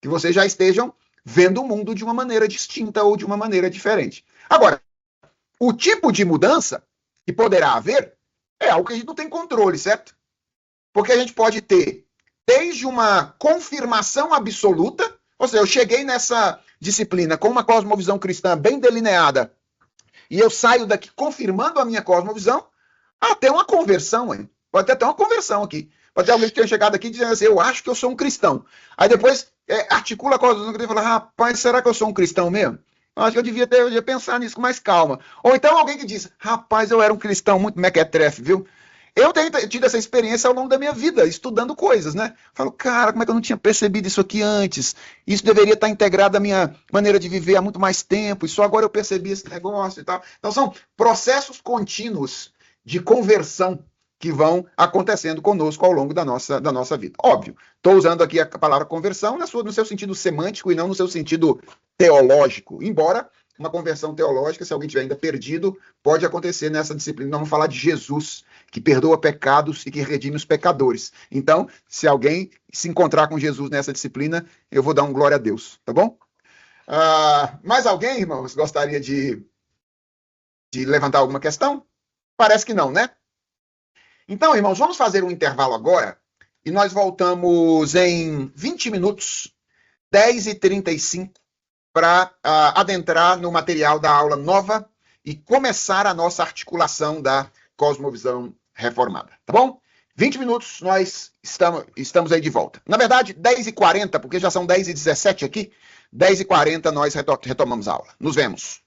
S1: Que vocês já estejam vendo o mundo de uma maneira distinta ou de uma maneira diferente. Agora, o tipo de mudança que poderá haver é algo que a gente não tem controle, certo? Porque a gente pode ter desde uma confirmação absoluta, ou seja, eu cheguei nessa disciplina com uma cosmovisão cristã bem delineada e eu saio daqui confirmando a minha cosmovisão, até uma conversão, hein? Pode ter até uma conversão aqui. Pode ter alguém que tenha chegado aqui dizendo assim, eu acho que eu sou um cristão. Aí depois articula a cosmovisão cristã e fala, rapaz, será que eu sou um cristão mesmo? Eu acho que eu devia pensar nisso com mais calma. Ou então alguém que diz, rapaz, eu era um cristão muito mequetrefe, viu? Eu tenho tido essa experiência ao longo da minha vida, estudando coisas, né? Falo, cara, como é que eu não tinha percebido isso aqui antes? Isso deveria estar integrado à minha maneira de viver há muito mais tempo, e só agora eu percebi esse negócio e tal. Então são processos contínuos de conversão que vão acontecendo conosco ao longo da nossa vida. Óbvio, estou usando aqui a palavra conversão no seu sentido semântico e não no seu sentido teológico, embora uma conversão teológica, se alguém estiver ainda perdido, pode acontecer nessa disciplina. Nós vamos falar de Jesus, que perdoa pecados e que redime os pecadores. Então, se alguém se encontrar com Jesus nessa disciplina, eu vou dar um glória a Deus, tá bom? Mais alguém, irmãos, gostaria de levantar alguma questão? Parece que não, né? Então, irmãos, vamos fazer um intervalo agora e nós voltamos em 20 minutos, 10h35, para adentrar no material da aula nova e começar a nossa articulação da cosmovisão reformada, tá bom? 20 minutos, nós estamos aí de volta. Na verdade, 10h40, porque já são 10h17 aqui, 10h40 nós retomamos a aula. Nos vemos.